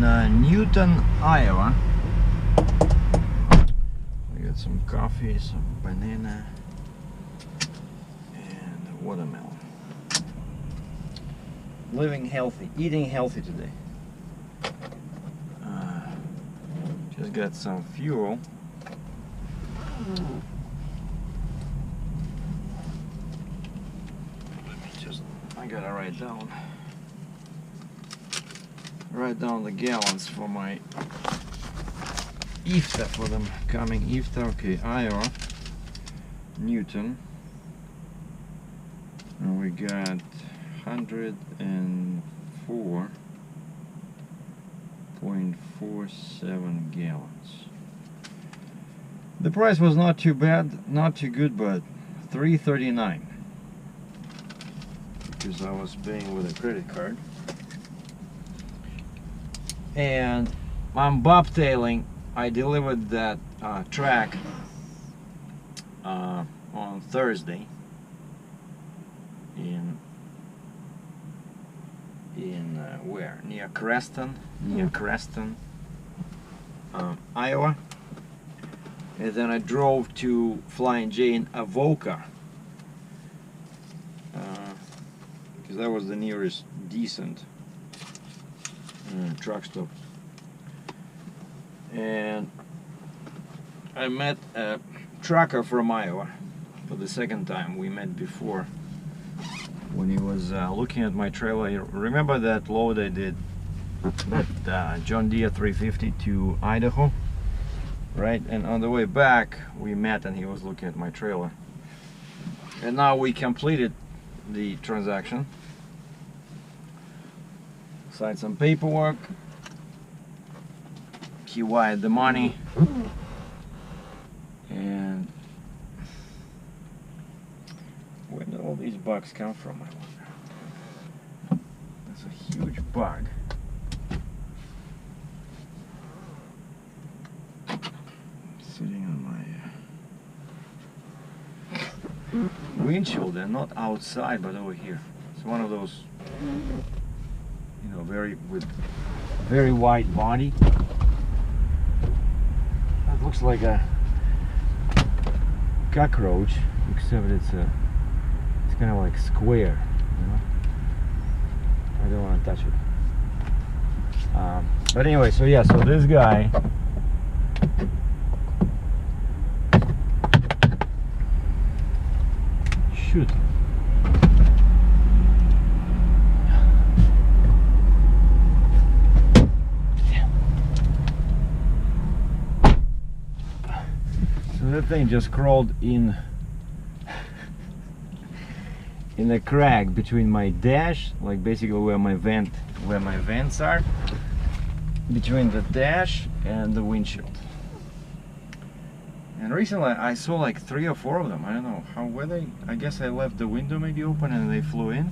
Newton, Iowa. I got some coffee, some banana, and a watermelon. Living healthy, eating healthy today. Just got some fuel. I gotta write down the gallons for my IFTA, for them coming IFTA. Okay, Iowa, Newton, and we got 104.47 gallons. The price was not too bad, not too good, but $3.39 because I was paying with a credit card. And I'm bobtailing. I delivered that track on Thursday in where? Near Creston, Iowa. And then I drove to Flying J in Avoca, because that was the nearest decent truck stop. And I met a trucker from Iowa for the second time. We met before when he was looking at my trailer. You remember that load I did, that John Deere 350 to Idaho, right? And on the way back we met and he was looking at my trailer. And now we completed the transaction. Signed some paperwork. He wired the money, and where did all these bugs come from, I wonder? That's a huge bug. Sitting on my windshield, and not outside but over here. It's one of those, you know, with very wide body. That looks like a cockroach, except it's kind of like square, you know? I don't want to touch it. But anyway, so yeah, so this guy shoot. That thing just crawled in a crack between my dash, like basically where my vents are, between the dash and the windshield. And recently I saw like 3 or 4 of them. I don't know how were they. I guess I left the window maybe open and they flew in.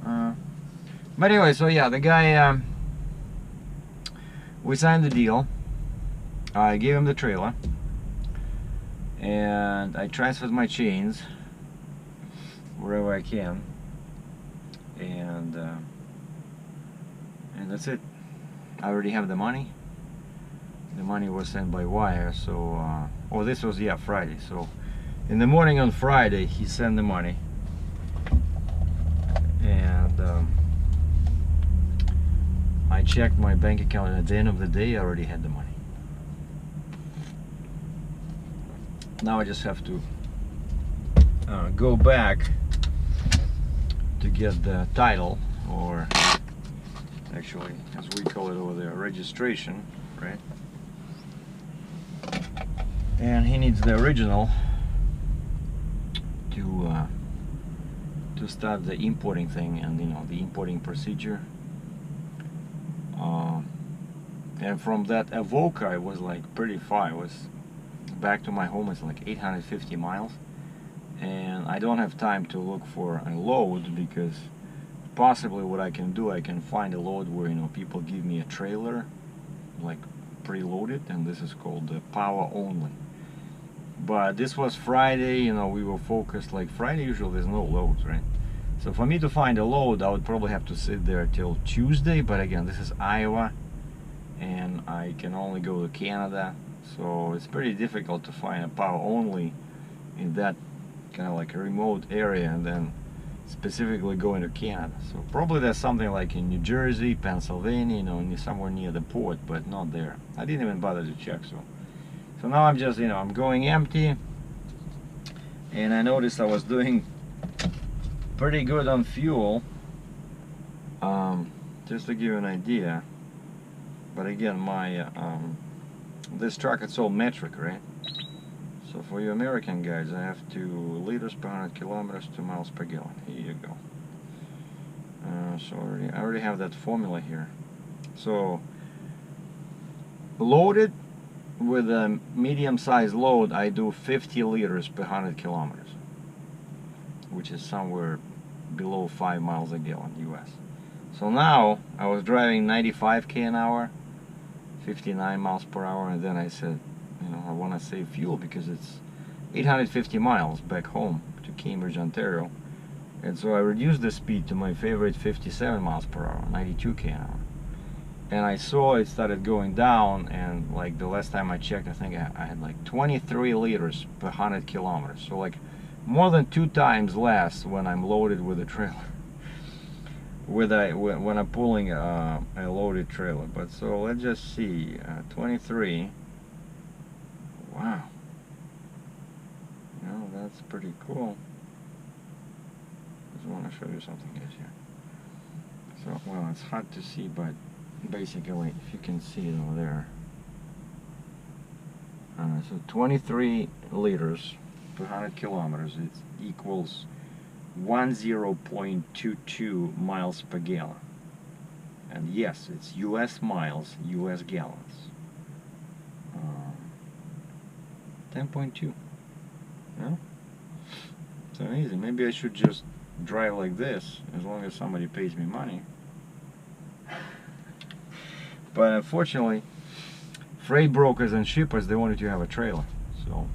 But anyway, so yeah, the guy, we signed the deal. I gave him the trailer. And I transferred my chains wherever I can, and that's it. I already have the money. The money was sent by wire, so oh, this was, yeah, Friday. So in the morning on Friday he sent the money, and I checked my bank account, and at the end of the day I already had the money. Now I just have to go back to get the title, or actually, as we call it over there, registration, right? And he needs the original to start the importing thing, and you know, the importing procedure. And from that Avoca, it was like pretty far. It was back to my home. It's like 850 miles, and I don't have time to look for a load, because possibly what I can do, I can find a load where, you know, people give me a trailer like preloaded, and this is called the power only. But this was Friday, you know, we were focused, like Friday usually there's no loads, right? So for me to find a load, I would probably have to sit there till Tuesday, but again, this is Iowa and I can only go to Canada, so it's pretty difficult to find a power only in that kind of like a remote area and then specifically going to Canada. So probably there's something like in New Jersey, Pennsylvania, you know, somewhere near the port, but not there. I didn't even bother to check. So now I'm just, you know, I'm going empty, and I noticed I was doing pretty good on fuel, just to give you an idea. But again, my this truck, it's all metric, right? So for you American guys, I have 2 liters per 100 kilometers, 2 miles per gallon. Here you go. So I already have that formula here. So loaded with a medium-sized load, I do 50 liters per 100 kilometers, which is somewhere below 5 miles a gallon US. So now I was driving 95 an hour, 59 miles per hour, and then I said, you know, I want to save fuel because it's 850 miles back home to Cambridge, Ontario, and so I reduced the speed to my favorite 57 miles per hour, 92 an hour. And I saw it started going down, and like the last time I checked, I think I had like 23 liters per 100 kilometers, so like more than 2 times less when I'm loaded with a trailer. When I'm pulling a loaded trailer. But so let's just see, 23. Wow, you know, that's pretty cool. Just want to show you something guys here. So, well, it's hard to see, but basically, if you can see it over there, so 23 liters per 100 kilometers, it equals 10.22 miles per gallon. And yes, it's US miles, US gallons. 10.2. Yeah? It's amazing. Maybe I should just drive like this as long as somebody pays me money. But unfortunately, freight brokers and shippers, they wanted you to have a trailer. So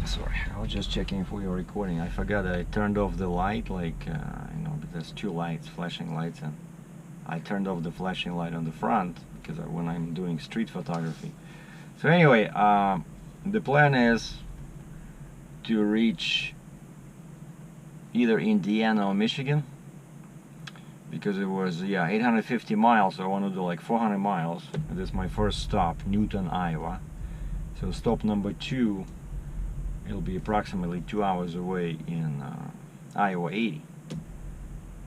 sorry, I was just checking if we were recording. I forgot I turned off the light, like you know, there's 2 lights, flashing lights, and I turned off the flashing light on the front because when I'm doing street photography. So anyway, the plan is to reach either Indiana or Michigan, because it was 850 miles, so I want to do like 400 miles. And this is my first stop, Newton, Iowa. So stop number 2, it'll be approximately 2 hours away in Iowa 80.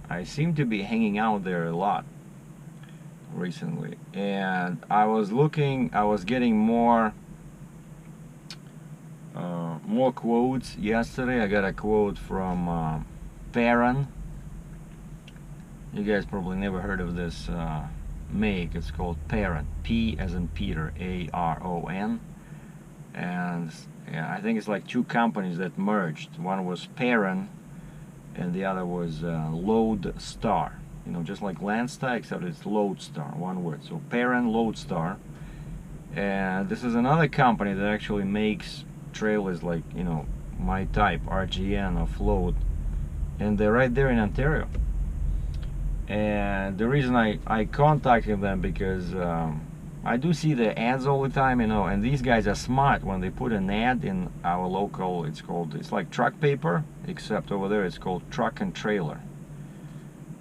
I seem to be hanging out there a lot recently, and I was getting more quotes yesterday. I got a quote from Perron. You guys probably never heard of this make. It's called Perron, P as in Peter, A-R-O-N, and yeah, I think it's like 2 companies that merged. One was Perron and the other was Lodestar. You know, just like Landstar, except it's Lodestar, one word. So Perron, Lodestar. And this is another company that actually makes trailers like, you know, my type, RGN or Float. And they're right there in Ontario. And the reason I contacted them, because I do see the ads all the time, you know, and these guys are smart. When they put an ad in our local, it's like truck paper, except over there it's called Truck and Trailer.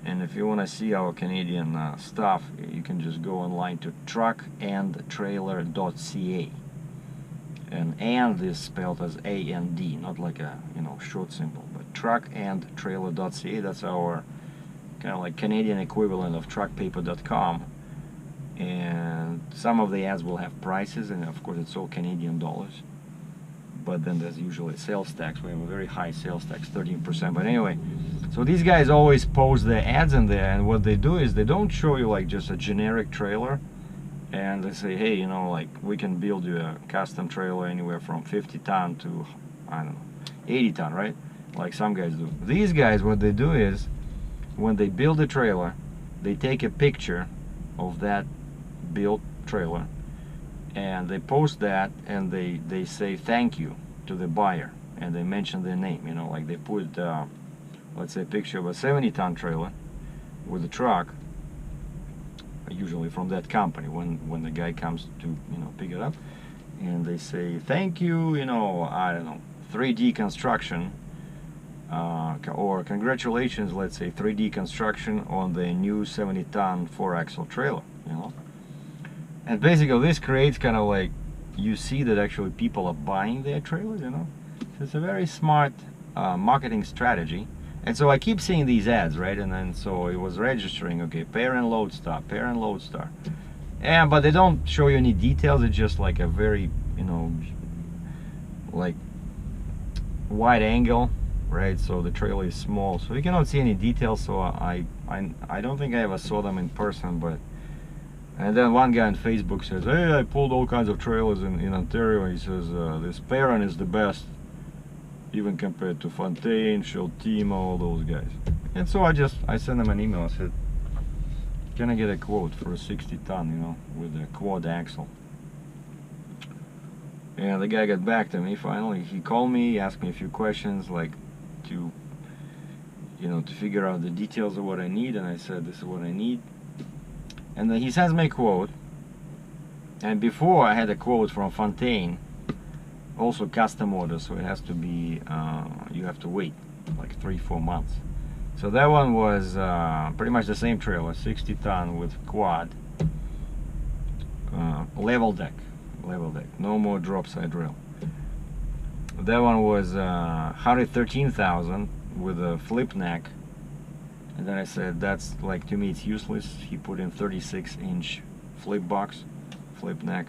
And if you want to see our Canadian stuff, you can just go online to truckandtrailer.ca. And is spelled as A-N-D, not like a, you know, short symbol, but truckandtrailer.ca. That's our kind of like Canadian equivalent of truckpaper.com. And some of the ads will have prices, and of course it's all Canadian dollars. But then there's usually sales tax. We have a very high sales tax, 13%. But anyway, so these guys always post their ads in there, and what they do is they don't show you like just a generic trailer, and they say, hey, you know, like we can build you a custom trailer anywhere from 50 ton to, I don't know, 80 ton, right? Like some guys do. These guys, what they do is, when they build a trailer, they take a picture of that built trailer, and they post that, and they say thank you. to the buyer, and they mention their name, you know, like they put let's say a picture of a 70-ton trailer with a truck, usually from that company, when the guy comes to, you know, pick it up, and they say thank you, you know, I don't know, 3D construction, or congratulations, let's say 3D construction on the new 70-ton 4-axle trailer, you know. And basically this creates kind of like, you see that actually people are buying their trailers, you know. So it's a very smart marketing strategy. And so I keep seeing these ads, right? And then so it was registering, okay, parent Lodestar, parent Lodestar. And but they don't show you any details. It's just like a very, you know, like wide angle, right? So the trailer is small, so you cannot see any details. So I don't think I ever saw them in person, but. And then one guy on Facebook says, hey, I pulled all kinds of trailers in Ontario. He says, this parent is the best, even compared to Fontaine, Sheltima, all those guys. And so I sent him an email. I said, can I get a quote for a 60-ton, you know, with a quad axle? And the guy got back to me finally. He called me, asked me a few questions, like to, you know, to figure out the details of what I need. And I said, this is what I need. And then he sends me a quote, and before I had a quote from Fontaine, also custom order, so it has to be, you have to wait like 3-4 months. So that one was pretty much the same trailer, 60-ton with quad, level deck, no more drop side rail. That one was 113,000 with a flip neck. And then I said, that's like, to me it's useless. He put in 36-inch flip box, flip neck.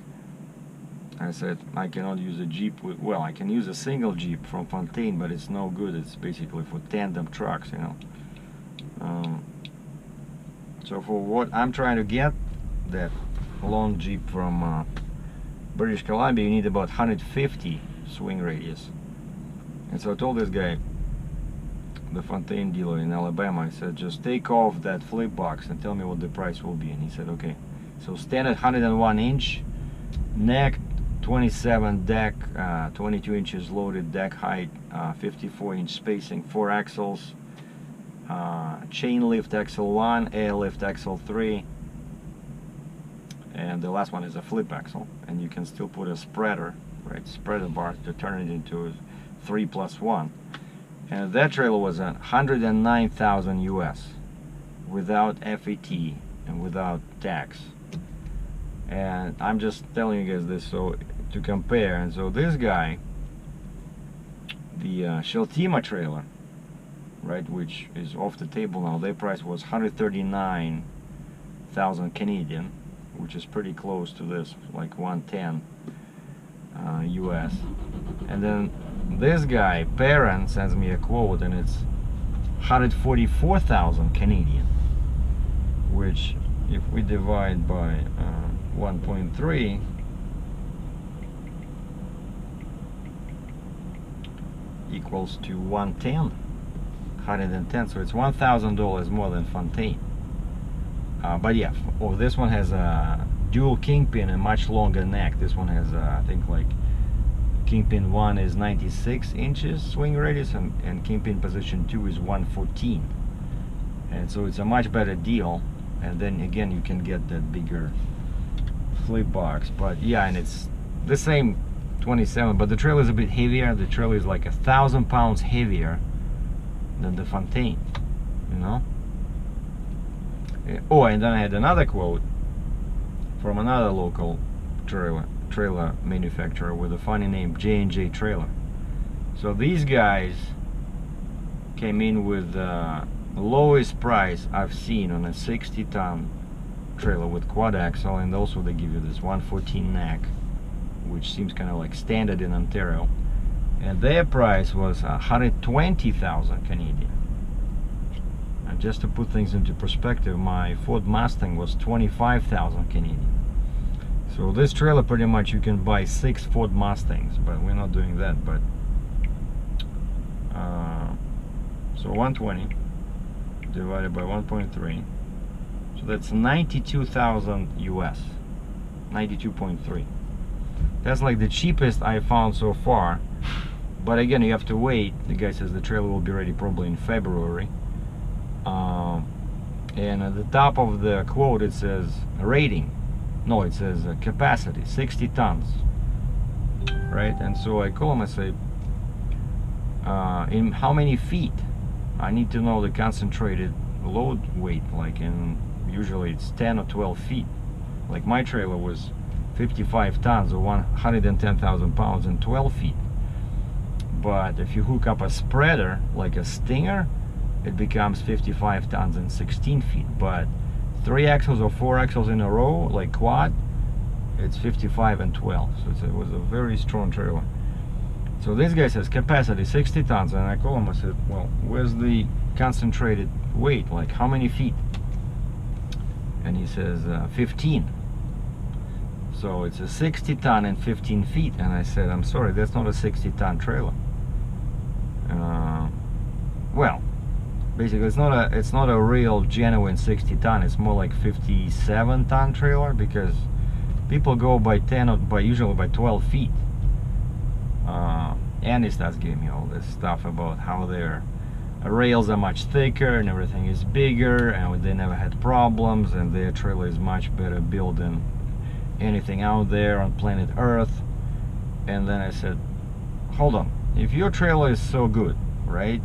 I said, I cannot use a Jeep with, well, I can use a single Jeep from Fontaine, but it's no good. It's basically for tandem trucks, you know. So for what I'm trying to get, that long Jeep from British Columbia, you need about 150 swing radius. And so I told this guy, the Fontaine dealer in Alabama, I said, just take off that flip box and tell me what the price will be. And he said, okay. So standard 101-inch neck, 27 deck, 22 inches loaded deck height, 54-inch spacing, 4 axles, chain lift axle 1, air lift axle 3, and the last one is a flip axle. And you can still put a spreader, right, spreader bar to turn it into 3+1. And that trailer was 109,000 US without FAT and without tax. And I'm just telling you guys this so to compare. And so this guy, the Sheltima trailer, right, which is off the table now, their price was 139,000 Canadian, which is pretty close to this, like 110 US. And then this guy, Parent, sends me a quote, and it's 144,000 Canadian, which, if we divide by 1.3, equals to 110, so it's $1,000 more than Fontaine. But yeah, this one has a dual kingpin and much longer neck. This one has, I think, like, Kingpin 1 is 96 inches swing radius, and Kingpin position 2 is 114. And so it's a much better deal. And then again, you can get that bigger flip box. But yeah, and it's the same 27, but the trailer is a bit heavier. The trailer is like 1,000 pounds heavier than the Fontaine, you know. Oh, and then I had another quote from another local trailer manufacturer with a funny name, J&J Trailer. So these guys came in with the lowest price I've seen on a 60-ton trailer with quad axle, and also they give you this 114 neck, which seems kind of like standard in Ontario, and their price was 120,000 Canadian. And just to put things into perspective, my Ford Mustang was 25,000 Canadian. So this trailer, pretty much you can buy 6 Ford Mustangs, but we're not doing that. But so 120 divided by 1.3, so that's 92,000 US, 92.3. That's like the cheapest I found so far but again, you have to wait. The guy says the trailer will be ready probably in February. And at the top of the quote it says rating. No, it says capacity, 60 tons. Right? And so I call him, I say, in how many feet? I need to know the concentrated load weight, like usually it's 10 or 12 feet. Like my trailer was 55 tons or 110,000 pounds and 12 feet. But if you hook up a spreader, like a Stinger, it becomes 55 tons and 16 feet. But 3 axles or 4 axles in a row, like quad, it's 55 and 12. So it was a very strong trailer. So this guy says capacity 60 tons, and I call him, I said, well, where's the concentrated weight? Like how many feet? And he says 15. So it's a 60 ton and 15 feet. And I said, I'm sorry, that's not a 60 ton trailer. Well, basically it's not a real genuine 60 ton. It's more like 57 ton trailer, because people go by 10 or usually by 12 feet. And he starts giving me all this stuff about how their rails are much thicker and everything is bigger, and they never had problems, and their trailer is much better built than anything out there on planet Earth. And then I said, hold on, if your trailer is so good, right,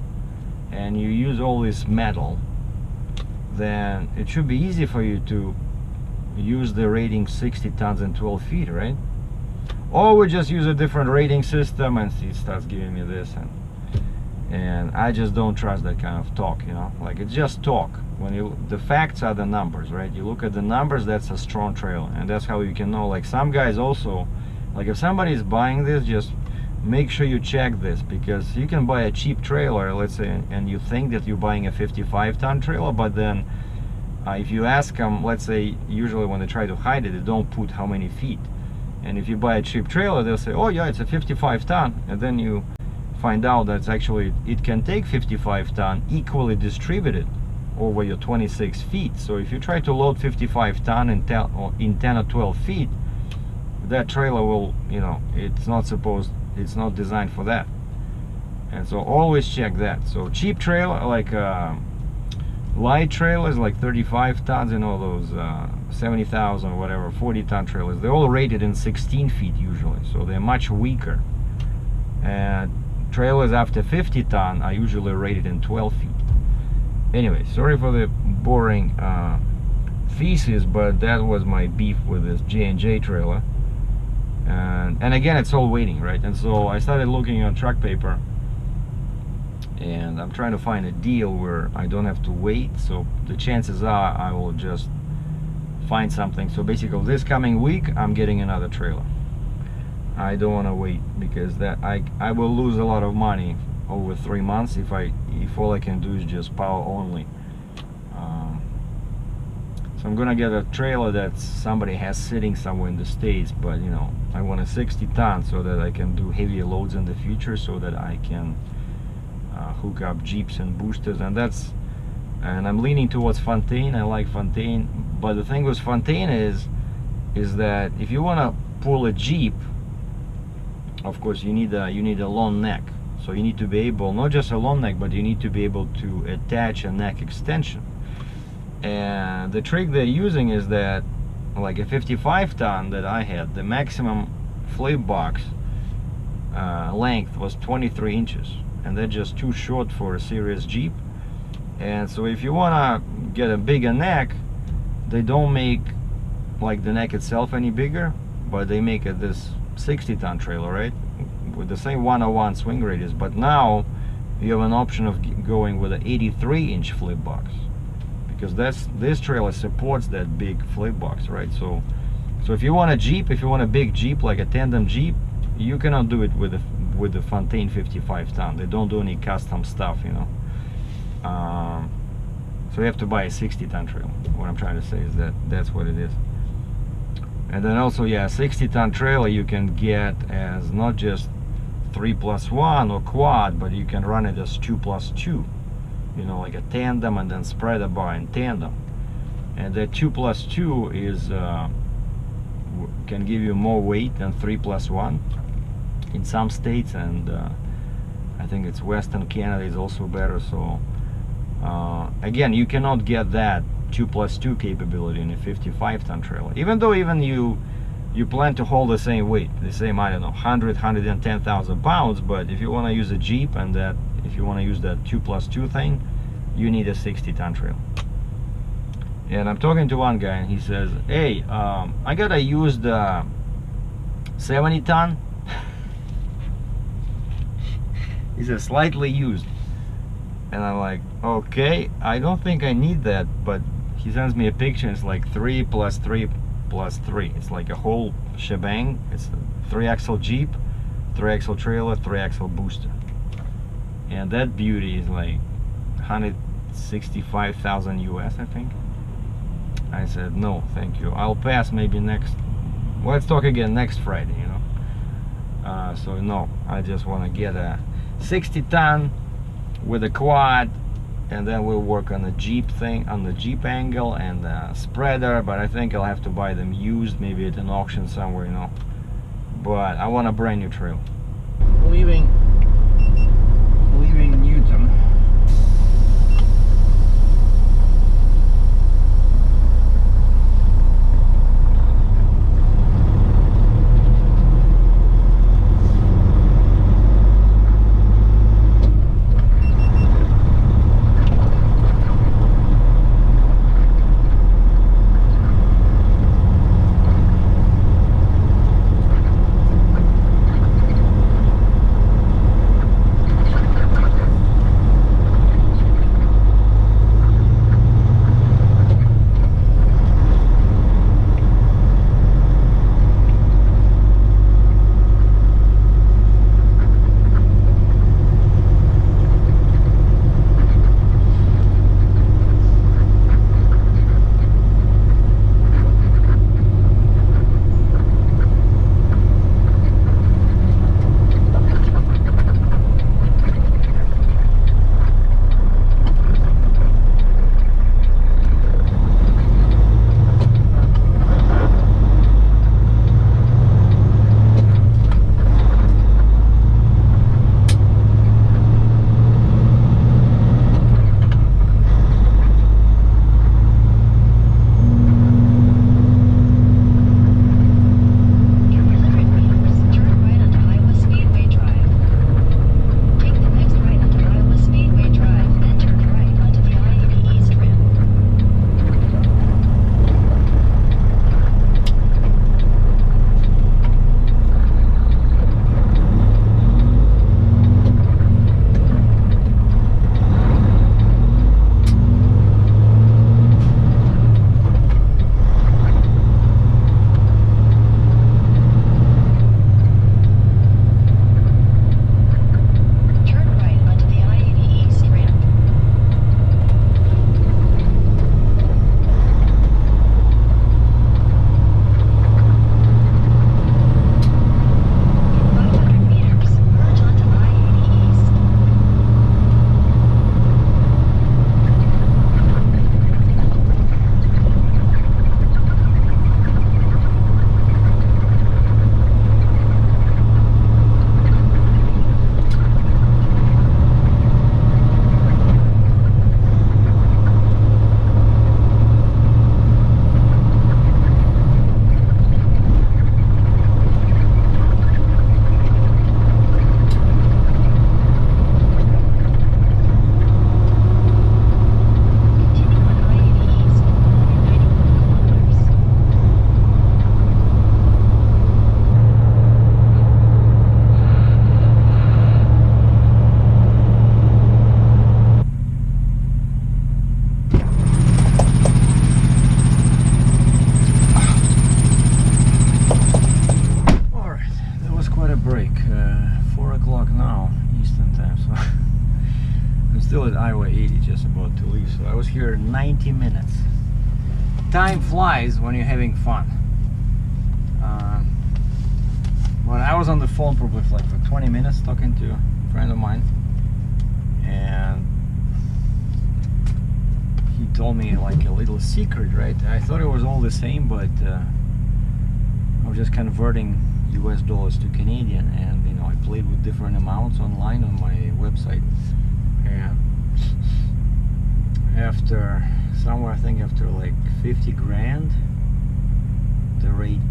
and you use all this metal, then it should be easy for you to use the rating 60 tons and 12 feet, right? Or we just use a different rating system. And he starts giving me this, and I just don't trust that kind of talk, you know. Like, it's just talk. When the facts are the numbers, right? You look at the numbers, that's a strong trailer, and that's how you can know. Like, some guys also, like, if somebody is buying this, just make sure you check this, because you can buy a cheap trailer, let's say, and you think that you're buying a 55-ton trailer, but then if you ask them, let's say, usually when they try to hide it, they don't put how many feet. And if you buy a cheap trailer, they'll say, oh yeah, it's a 55-ton, and then you find out that actually it can take 55-ton equally distributed over your 26 feet. So if you try to load 55-ton in 10 or 12 feet, that trailer will, you know, it's not designed for that. And so always check that. So cheap trailer, like light trailers, like 35 tons, you know, those 70,000 or whatever, 40-ton trailers, they're all rated in 16 feet usually, so they're much weaker. And trailers after 50 ton are usually rated in 12 feet. Anyway, sorry for the boring thesis, but that was my beef with this J&J trailer. And again, it's all waiting, right? And so I started looking on truck paper, and I'm trying to find a deal where I don't have to wait. So the chances are I will just find something. So basically this coming week I'm getting another trailer. I don't want to wait, because that I will lose a lot of money over 3 months if all I can do is just power only. So I'm gonna get a trailer that somebody has sitting somewhere in the States, but you know, I want a 60 ton so that I can do heavier loads in the future, so that I can hook up Jeeps and boosters. And I'm leaning towards Fontaine. I like Fontaine, but the thing with Fontaine is that if you want to pull a Jeep, of course you need a long neck. So you need to be able, not just a long neck, but you need to be able to attach a neck extension. And the trick they're using is that, like a 55-ton that I had, the maximum flip box length was 23 inches, and they're just too short for a serious Jeep. And so if you want to get a bigger neck, they don't make like the neck itself any bigger, but they make it this 60-ton trailer, right, with the same 101 swing radius. But now you have an option of going with an 83-inch flip box, because this trailer supports that big flip box, right? So if you want a Jeep, if you want a big Jeep, like a tandem Jeep, you cannot do it with the Fontaine 55-ton. They don't do any custom stuff, you know. So you have to buy a 60-ton trailer. What I'm trying to say is that's what it is. And then also, yeah, 60-ton trailer you can get as not just 3+1 or quad, but you can run it as 2+2. You know, like a tandem, and then spreader bar in tandem. And that 2+2 is can give you more weight than 3+1 in some states, and I think it's Western Canada is also better. So again, you cannot get that 2+2 capability in a 55-ton trailer, even though you plan to hold the same weight, the same, I don't know, 110,000 pounds. But if you want to use a Jeep, and that if you want to use that 2+2 thing, you need a 60-ton trailer. And I'm talking to one guy, and he says, hey, I gotta use the 70-ton. He says slightly used, and I'm like, okay, I don't think I need that. But he sends me a picture. It's like 3 + 3 + 3. It's like a whole shebang. It's a 3-axle Jeep, 3-axle trailer, 3-axle booster, and that beauty is like 165,000 US, I think. I said, no, thank you. I'll pass maybe next. Let's talk again next Friday, you know. So no, I just want to get a 60-ton with a quad, and then we'll work on the Jeep thing, on the Jeep angle and the spreader. But I think I'll have to buy them used, maybe at an auction somewhere, you know. But I want a brand new trailer. Leaving Newton. still at Highway 80, just about to leave. So I was here 90 minutes. Time flies when you're having fun. But I was on the phone probably for like 20 minutes talking to a friend of mine, and he told me like a little secret, right? I thought it was all the same, but I was just converting US dollars to Canadian, and you know, I played with different amounts online on my website, and after somewhere, I think after like 50 grand, the rate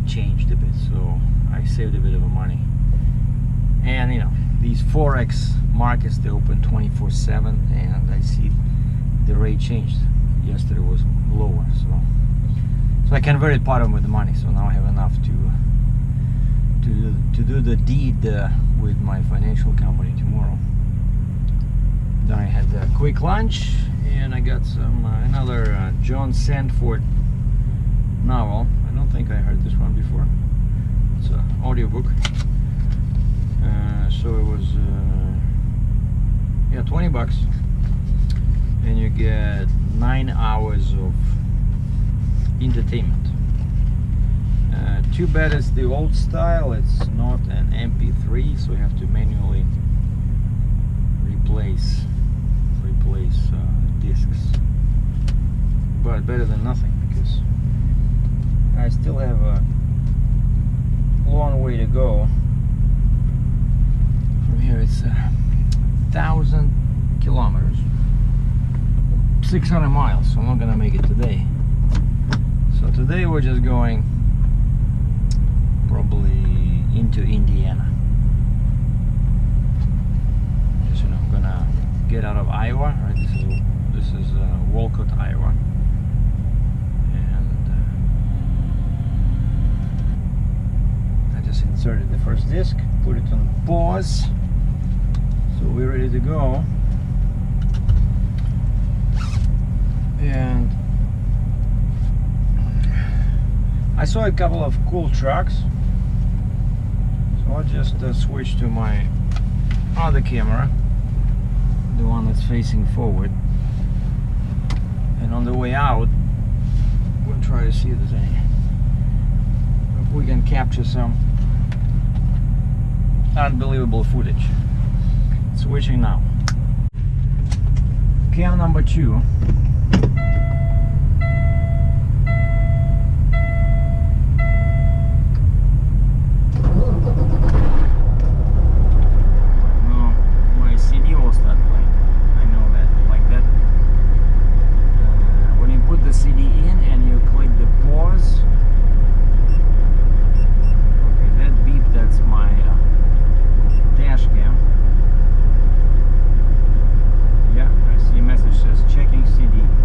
changed a bit, so I saved a bit of money. And you know, these Forex markets, they open 24/7, and I see the rate changed. Yesterday was lower, so I converted part of it with the money, so now I have enough to do the deed with my financial company tomorrow. Then I had a quick lunch, and I got some another John Sandford novel. I don't think I heard this one before. It's an audiobook. So it was yeah, 20 bucks, and you get 9 hours of entertainment. Too bad it's the old style, it's not an MP3, so you have to manually replace discs. But better than nothing, because I still have a long way to go. From here it's 1,000 kilometers, 600 miles, so I'm not gonna make it today. So today we're just going probably into Indiana. So I'm gonna get out of Iowa, right? This is Walcott, Iowa, and I just inserted the first disc, put it on pause, so we're ready to go. And I saw a couple of cool trucks, so I'll just switch to my other camera, the one that's facing forward, and on the way out we'll try to see if there's any, if we can capture some unbelievable footage. Switching now. Cam number 2. CD.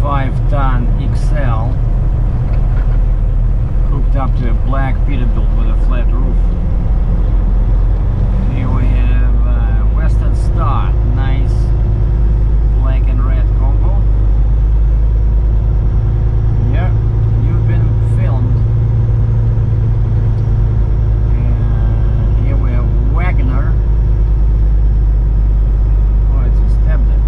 5-ton XL hooked up to a black Peterbilt with a flat roof. Here we have Western Star, nice black and red combo. Yeah, you've been filmed. And here we have Wagner. Oh, it's a stepdad.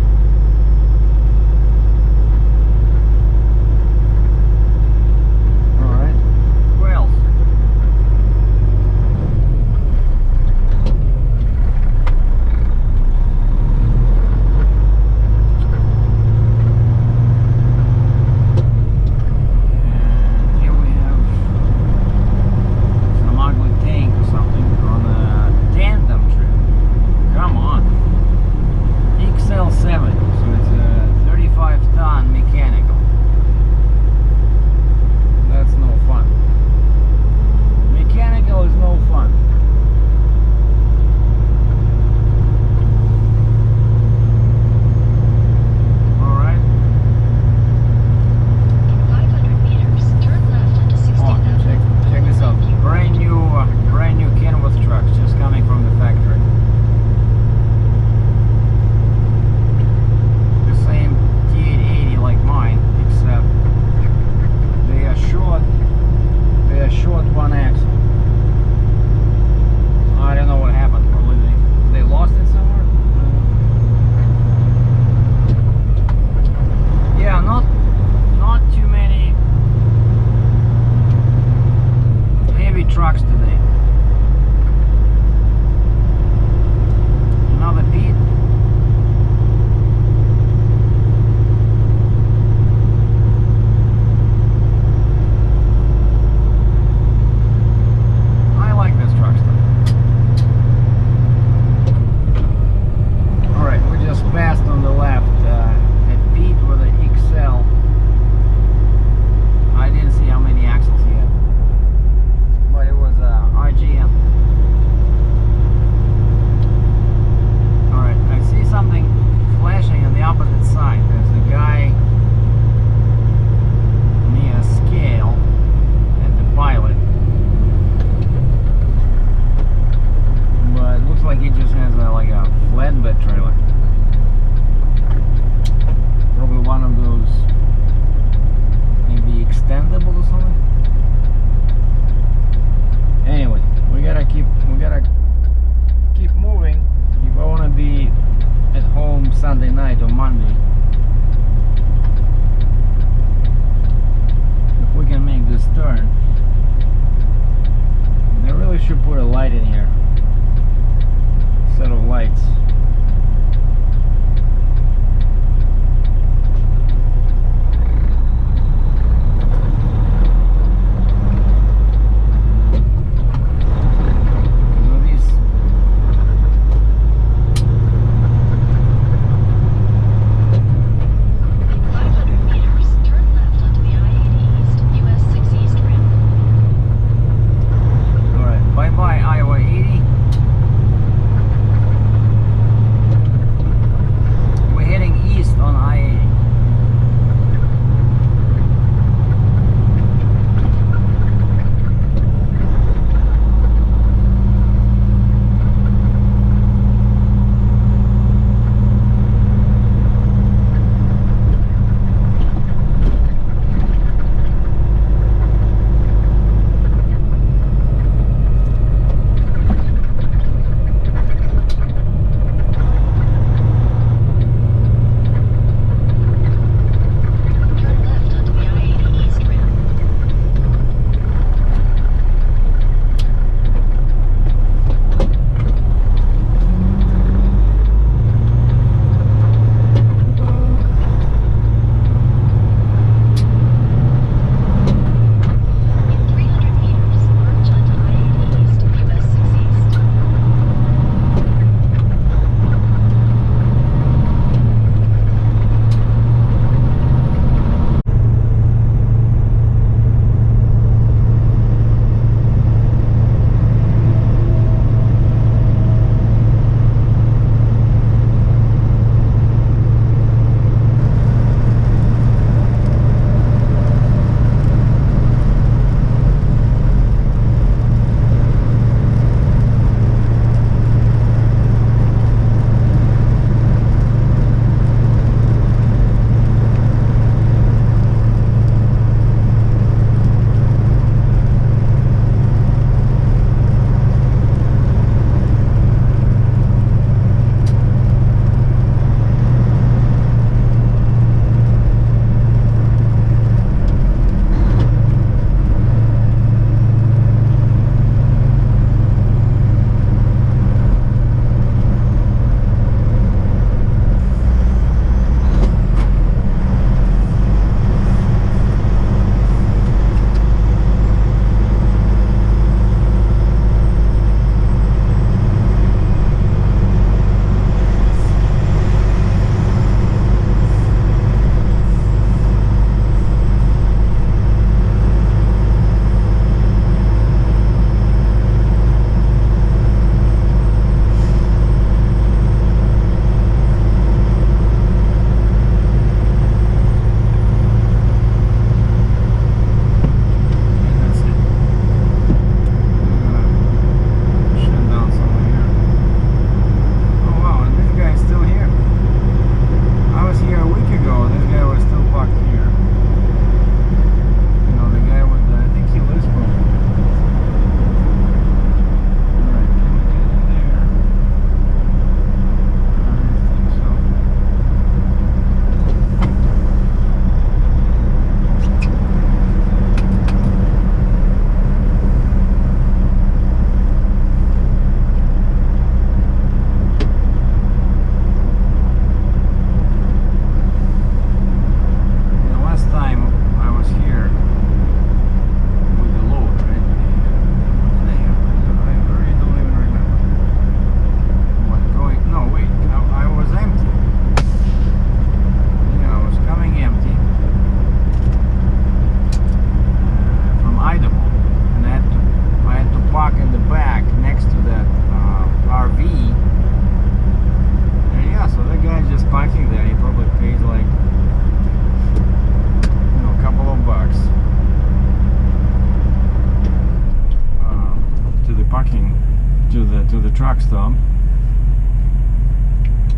stop.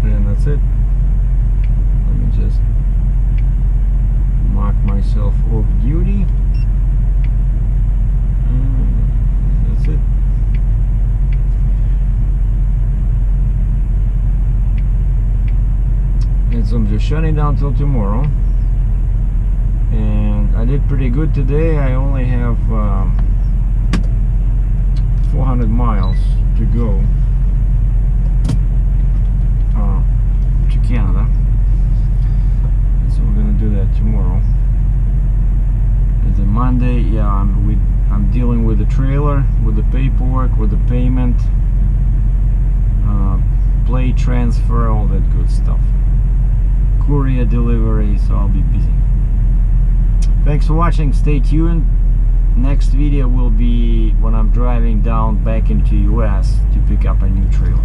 And that's it. Let me just mark myself off duty. And that's it. And so I'm just shutting down till tomorrow. And I did pretty good today. I only have 400 miles to go to Canada. And so we're gonna do that tomorrow. And then Monday, yeah, I'm dealing with the trailer, with the paperwork, with the payment, plate transfer, all that good stuff. Courier delivery, so I'll be busy. Thanks for watching. Stay tuned. Next video will be when I'm driving down back into US to pick up a new trailer.